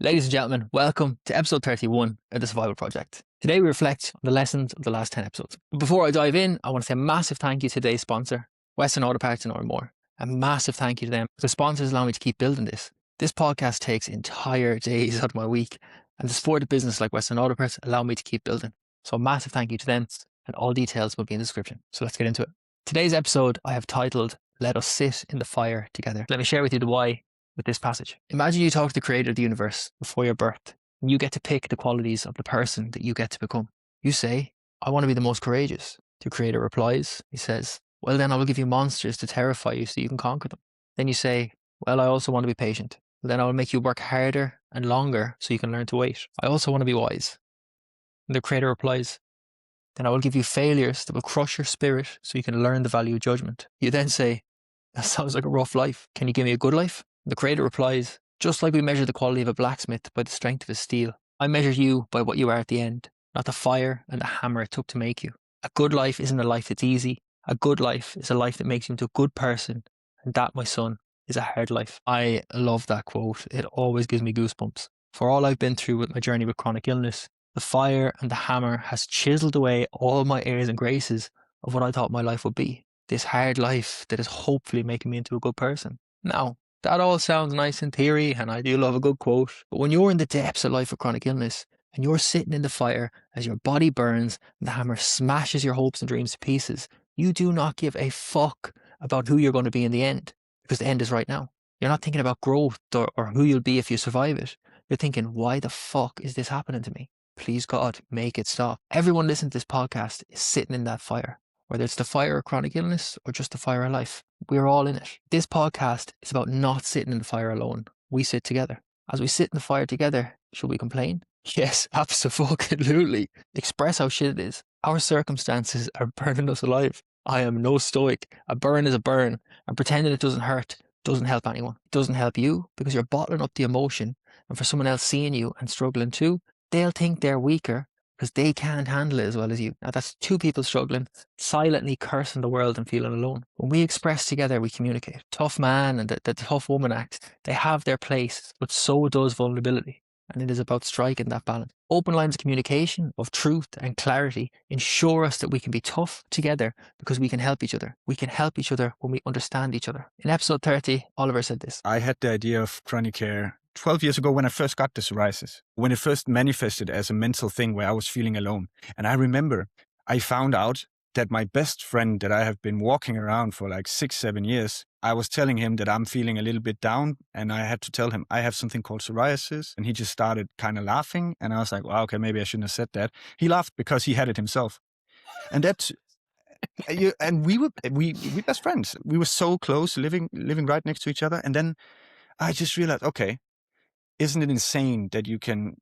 Ladies and gentlemen, welcome to episode 31 of the Survival Project. Today we reflect on the lessons of the last 10 episodes. But before I dive in, I want to say a massive thank you to today's sponsor, Western Auto Parts and More. A massive thank you to them. The sponsors allow me to keep building this. This podcast takes entire days out of my week, and the support of business like Western Auto Parts allow me to keep building. So a massive thank you to them, and all details will be in the description. So let's get into it. Today's episode I have titled, Let Us Sit in the Fire Together. Let me share with you the why with this passage. Imagine you talk to the creator of the universe before your birth, and you get to pick the qualities of the person that you get to become. You say, I want to be the most courageous. The creator replies, he says, well, then I will give you monsters to terrify you so you can conquer them. Then you say, well, I also want to be patient. Well, then I will make you work harder and longer so you can learn to wait. I also want to be wise. And the creator replies, then I will give you failures that will crush your spirit so you can learn the value of judgment. You then say, that sounds like a rough life. Can you give me a good life? The creator replies, just like we measure the quality of a blacksmith by the strength of his steel, I measure you by what you are at the end, not the fire and the hammer it took to make you. A good life isn't a life that's easy. A good life is a life that makes you into a good person. And that, my son, is a hard life. I love that quote. It always gives me goosebumps. For all I've been through with my journey with chronic illness, the fire and the hammer has chiseled away all my airs and graces of what I thought my life would be. This hard life that is hopefully making me into a good person. Now, that all sounds nice in theory, and I do love a good quote. But when you're in the depths of life with chronic illness, and you're sitting in the fire as your body burns and the hammer smashes your hopes and dreams to pieces, you do not give a fuck about who you're going to be in the end, because the end is right now. You're not thinking about growth or who you'll be if you survive it. You're thinking, why the fuck is this happening to me? Please God, make it stop. Everyone listening to this podcast is sitting in that fire, whether it's the fire of chronic illness or just the fire of life. We're all in it. This podcast is about not sitting in the fire alone. We sit together. As we sit in the fire together, should we complain? Yes, absolutely. Express how shit it is. Our circumstances are burning us alive. I am no stoic. A burn is a burn, and pretending it doesn't hurt doesn't help anyone. It doesn't help you because you're bottling up the emotion, and for someone else seeing you and struggling too, they'll think they're weaker because they can't handle it as well as you. Now that's two people struggling, silently cursing the world and feeling alone. When we express together, we communicate. Tough man and the tough woman act, they have their place, but so does vulnerability. And it is about striking that balance. Open lines of communication, of truth and clarity ensure us that we can be tough together because we can help each other. We can help each other when we understand each other. In episode 30, Oliver said this. I had the idea of chronic care 12 years ago when I first got the psoriasis, when it first manifested as a mental thing where I was feeling alone. And I remember I found out that my best friend that I have been walking around for like 6-7 years, I was telling him that I'm feeling a little bit down, and I had to tell him I have something called psoriasis, and he just started kind of laughing, and I was like, well, okay, maybe I shouldn't have said that. He laughed because he had it himself. And that's and we best friends. We were so close, living right next to each other. And then I just realized, okay, isn't it insane that you can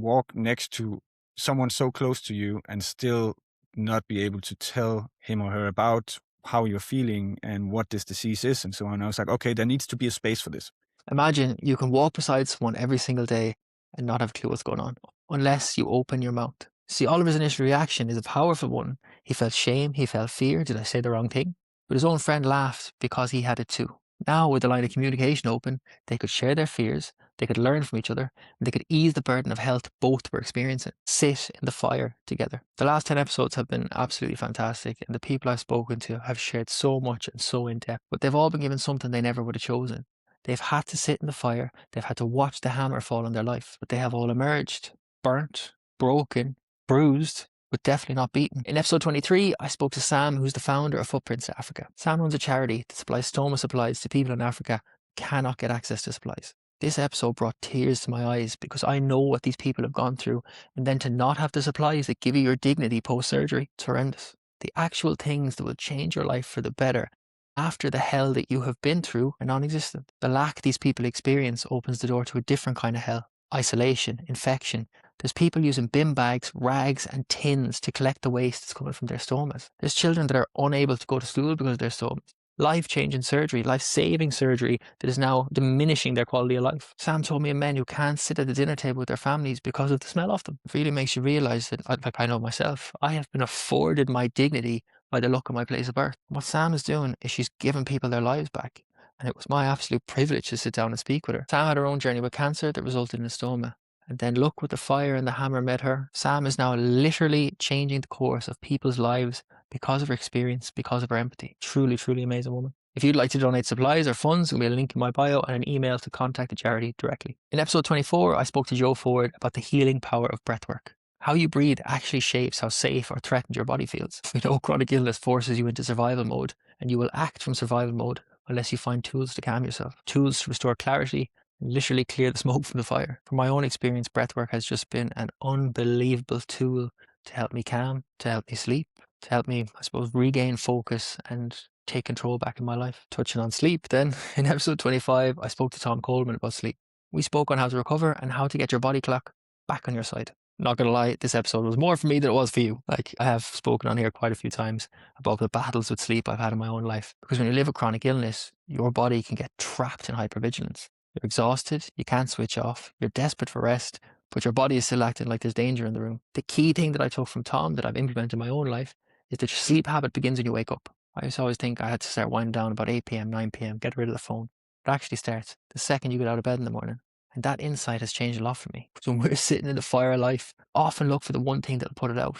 walk next to someone so close to you and still not be able to tell him or her about how you're feeling and what this disease is and so on. I was like, okay, there needs to be a space for this. Imagine you can walk beside someone every single day and not have a clue what's going on, unless you open your mouth. See, Oliver's initial reaction is a powerful one. He felt shame, he felt fear. Did I say the wrong thing? But his own friend laughed because he had it too. Now, with the line of communication open, they could share their fears, they could learn from each other, and they could ease the burden of health both were experiencing. Sit in the fire together. The last 10 episodes have been absolutely fantastic, and the people I've spoken to have shared so much and so in depth, but they've all been given something they never would have chosen. They've had to sit in the fire, they've had to watch the hammer fall on their life, but they have all emerged, burnt, broken, bruised, but definitely not beaten. In episode 23, I spoke to Sam, who's the founder of Footprints Africa. Sam runs a charity that supplies stoma supplies to people in Africa who cannot get access to supplies. This episode brought tears to my eyes because I know what these people have gone through, and then to not have the supplies that give you your dignity post-surgery, it's horrendous. The actual things that will change your life for the better after the hell that you have been through are non-existent. The lack these people experience opens the door to a different kind of hell. Isolation, infection. There's people using bin bags, rags and tins to collect the waste that's coming from their stomas. There's children that are unable to go to school because of their stomas. Life-changing surgery, life-saving surgery that is now diminishing their quality of life. Sam told me of men who can't sit at the dinner table with their families because of the smell of them. It really makes you realise that, like I know myself, I have been afforded my dignity by the look of my place of birth. What Sam is doing is she's giving people their lives back. And it was my absolute privilege to sit down and speak with her. Sam had her own journey with cancer that resulted in a stoma. And then look what the fire and the hammer met her. Sam is now literally changing the course of people's lives because of her experience, because of her empathy. Truly, truly amazing woman. If you'd like to donate supplies or funds, there'll be a link in my bio and an email to contact the charity directly. In episode 24, I spoke to Joe Ford about the healing power of breathwork. How you breathe actually shapes how safe or threatened your body feels. We know chronic illness forces you into survival mode, and you will act from survival mode unless you find tools to calm yourself, tools to restore clarity, and literally clear the smoke from the fire. From my own experience, breathwork has just been an unbelievable tool to help me calm, to help me sleep, to help me, I suppose, regain focus and take control back in my life. Touching on sleep then, in episode 25, I spoke to Tom Coleman about sleep. We spoke on how to recover and how to get your body clock back on your side. Not gonna lie, this episode was more for me than it was for you. Like, I have spoken on here quite a few times about the battles with sleep I've had in my own life. Because when you live with chronic illness, your body can get trapped in hypervigilance. You're exhausted, you can't switch off, you're desperate for rest, but your body is still acting like there's danger in the room. The key thing that I took from Tom that I've implemented in my own life is that your sleep habit begins when you wake up. I used to always think I had to start winding down about 8 p.m., 9 p.m., get rid of the phone. It actually starts the second you get out of bed in the morning. And that insight has changed a lot for me. So when we're sitting in the fire of life, often look for the one thing that'll put it out.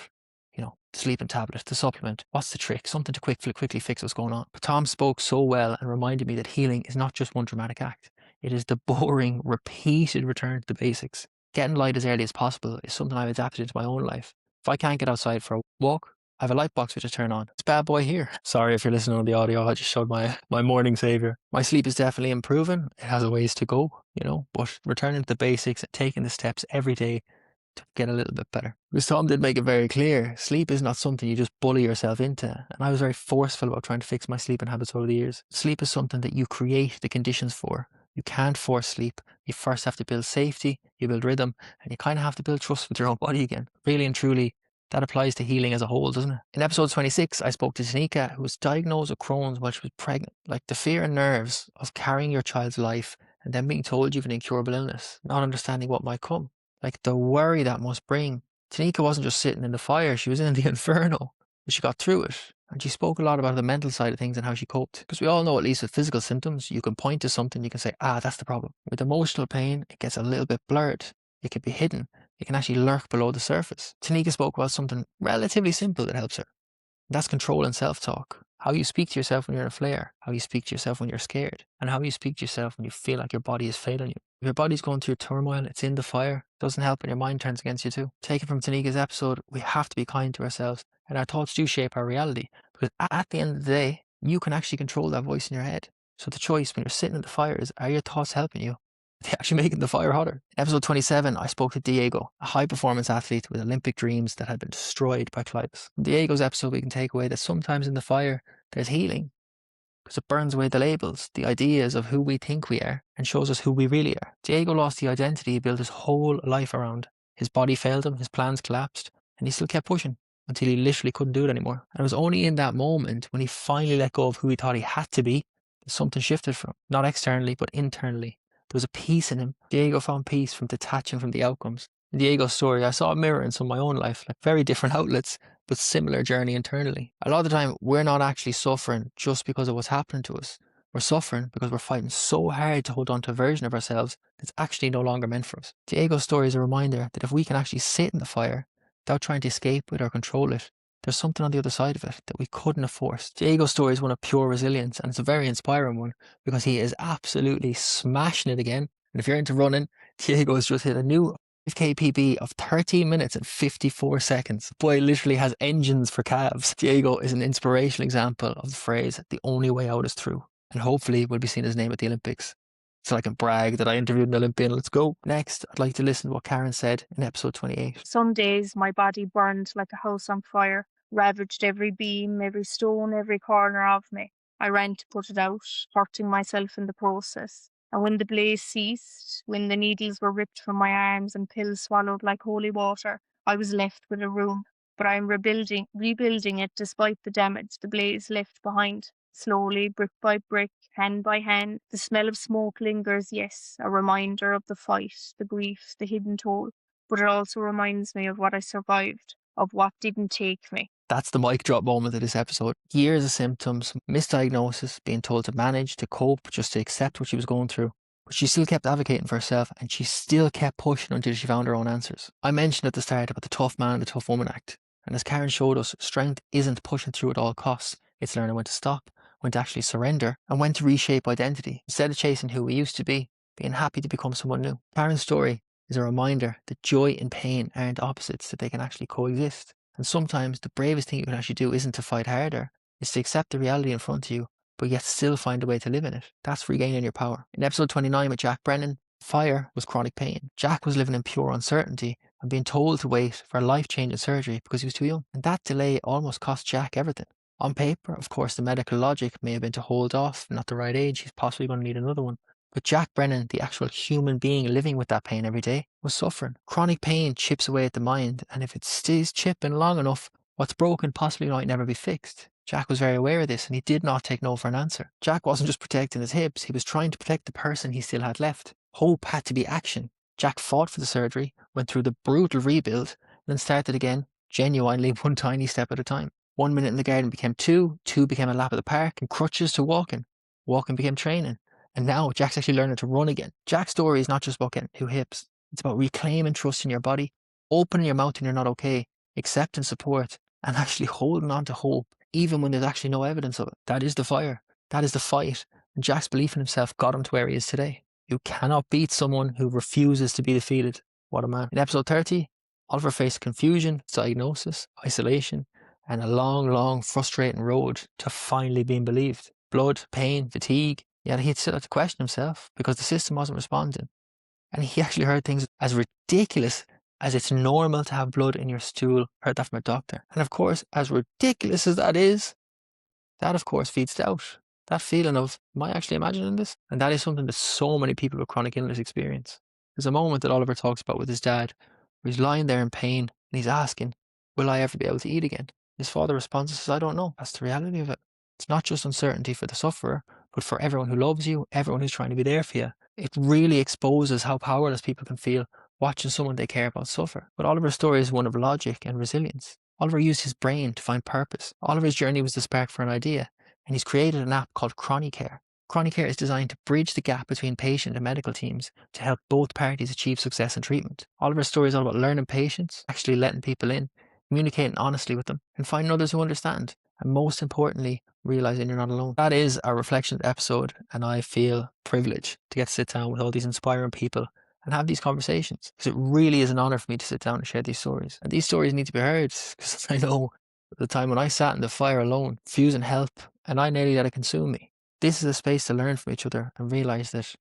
You know, the sleeping tablet, the supplement. What's the trick? Something to quickly fix what's going on. But Tom spoke so well and reminded me that healing is not just one dramatic act. It is the boring, repeated return to the basics. Getting light as early as possible is something I've adapted into my own life. If I can't get outside for a walk, I have a light box switch to turn on. It's bad boy here. Sorry if you're listening on the audio. I just showed my morning savior. My sleep is definitely improving. It has a ways to go, you know, but returning to the basics and taking the steps every day to get a little bit better. Because Tom did make it very clear, sleep is not something you just bully yourself into. And I was very forceful about trying to fix my sleeping habits over the years. Sleep is something that you create the conditions for. You can't force sleep. You first have to build safety, you build rhythm, and you kind of have to build trust with your own body again. Really and truly, that applies to healing as a whole, doesn't it? In episode 26, I spoke to Tanika, who was diagnosed with Crohn's while she was pregnant. Like the fear and nerves of carrying your child's life and then being told you have an incurable illness, not understanding what might come. Like the worry that must bring. Tanika wasn't just sitting in the fire, she was in the inferno. But she got through it. And she spoke a lot about the mental side of things and how she coped. Because we all know, at least with physical symptoms, you can point to something, you can say, that's the problem. With emotional pain, it gets a little bit blurred. It can be hidden. It can actually lurk below the surface. Tanika spoke about something relatively simple that helps her. That's control and self-talk. How you speak to yourself when you're in a flare, how you speak to yourself when you're scared, and how you speak to yourself when you feel like your body is failing you. If your body's going through turmoil, it's in the fire, doesn't help and your mind turns against you too. Taken from Tanika's episode, we have to be kind to ourselves, and our thoughts do shape our reality. Because at the end of the day, you can actually control that voice in your head. So the choice when you're sitting in the fire is, are your thoughts helping you? They're actually making the fire hotter. In episode 27, I spoke to Diego, a high-performance athlete with Olympic dreams that had been destroyed by colitis. From Diego's episode, we can take away that sometimes in the fire, there's healing. Because it burns away the labels, the ideas of who we think we are, and shows us who we really are. Diego lost the identity he built his whole life around. His body failed him, his plans collapsed, and he still kept pushing until he literally couldn't do it anymore. And it was only in that moment when he finally let go of who he thought he had to be that something shifted for him. Not externally, but internally. There was a peace in him. Diego found peace from detaching from the outcomes. In Diego's story, I saw a mirror in some of my own life, like very different outlets, but similar journey internally. A lot of the time, we're not actually suffering just because of what's happening to us. We're suffering because we're fighting so hard to hold on to a version of ourselves that's actually no longer meant for us. Diego's story is a reminder that if we can actually sit in the fire without trying to escape it or control it, there's something on the other side of it that we couldn't have forced. Diego's story is one of pure resilience, and it's a very inspiring one because he is absolutely smashing it again. And if you're into running, Diego has just hit a new 5K PB of 13 minutes and 54 seconds. The boy literally has engines for calves. Diego is an inspirational example of the phrase, the only way out is through. And hopefully will be seen his name at the Olympics. So I can brag that I interviewed an Olympian. Let's go. Next, I'd like to listen to what Karen said in episode 28. Some days my body burned like a house on fire, ravaged every beam, every stone, every corner of me. I ran to put it out, hurting myself in the process. And when the blaze ceased, when the needles were ripped from my arms and pills swallowed like holy water, I was left with a room. But I am rebuilding it despite the damage the blaze left behind. Slowly, brick by brick, hand by hand, the smell of smoke lingers, yes, a reminder of the fight, the grief, the hidden toll. But it also reminds me of what I survived, of what didn't take me. That's the mic drop moment of this episode. Years of symptoms, misdiagnosis, being told to manage, to cope, just to accept what she was going through. But she still kept advocating for herself, and she still kept pushing until she found her own answers. I mentioned at the start about the tough man, the tough woman act. And as Karen showed us, strength isn't pushing through at all costs. It's learning when to stop, when to actually surrender, and when to reshape identity. Instead of chasing who we used to be, being happy to become someone new. Karen's story is a reminder that joy and pain aren't opposites, that they can actually coexist. And sometimes the bravest thing you can actually do isn't to fight harder, it's to accept the reality in front of you, but yet still find a way to live in it. That's regaining your power. In episode 29 with Jack Brennan, fire was chronic pain. Jack was living in pure uncertainty and being told to wait for a life-changing surgery because he was too young. And that delay almost cost Jack everything. On paper, of course, the medical logic may have been to hold off, not the right age, he's possibly going to need another one. But Jack Brennan, the actual human being living with that pain every day, was suffering. Chronic pain chips away at the mind, and if it stays chipping long enough, what's broken possibly might never be fixed. Jack was very aware of this, and he did not take no for an answer. Jack wasn't just protecting his hips, he was trying to protect the person he still had left. Hope had to be action. Jack fought for the surgery, went through the brutal rebuild, and then started again, genuinely one tiny step at a time. 1 minute in the garden became 2, 2 became a lap at the park, and crutches to walking. Walking became training. And now Jack's actually learning to run again. Jack's story is not just about getting 2 hips. It's about reclaiming trust in your body, opening your mouth when you're not okay, accepting support, and actually holding on to hope, even when there's actually no evidence of it. That is the fire. That is the fight. And Jack's belief in himself got him to where he is today. You cannot beat someone who refuses to be defeated. What a man. In episode 30, Oliver faced confusion, diagnosis, isolation, and a long, long, frustrating road to finally being believed. Blood, pain, fatigue. Yet he still had to question himself because the system wasn't responding. And he actually heard things as ridiculous as it's normal to have blood in your stool. Heard that from a doctor. And of course, as ridiculous as that is, that of course feeds doubt. That feeling of, am I actually imagining this? And that is something that so many people with chronic illness experience. There's a moment that Oliver talks about with his dad, where he's lying there in pain and he's asking, will I ever be able to eat again? His father responds and says, I don't know. That's the reality of it. It's not just uncertainty for the sufferer, but for everyone who loves you, everyone who's trying to be there for you. It really exposes how powerless people can feel watching someone they care about suffer. But Oliver's story is one of logic and resilience. Oliver used his brain to find purpose. Oliver's journey was the spark for an idea, and he's created an app called Chronicare. Chronicare is designed to bridge the gap between patient and medical teams to help both parties achieve success in treatment. Oliver's story is all about learning patience, actually letting people in, communicating honestly with them, and finding others who understand. And most importantly, realizing you're not alone. That is our reflection episode, and I feel privileged to get to sit down with all these inspiring people and have these conversations, because it really is an honor for me to sit down and share these stories. And these stories need to be heard, because I know the time when I sat in the fire alone, refusing help, and I nearly let it consume me. This is a space to learn from each other and realize that,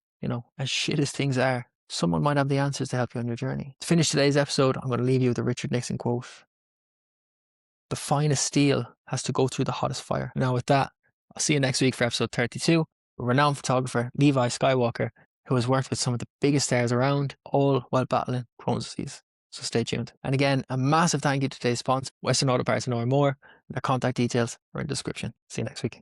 as shit as things are, someone might have the answers to help you on your journey. To finish today's episode, I'm going to leave you with a Richard Nixon quote. The finest steel has to go through the hottest fire. Now with that, I'll see you next week for episode 32. Renowned photographer Levi Skywalker, who has worked with some of the biggest stars around, all while battling Crohn's disease. So stay tuned. And again, a massive thank you to today's sponsor, Western Auto Parts and more. Their contact details are in the description. See you next week.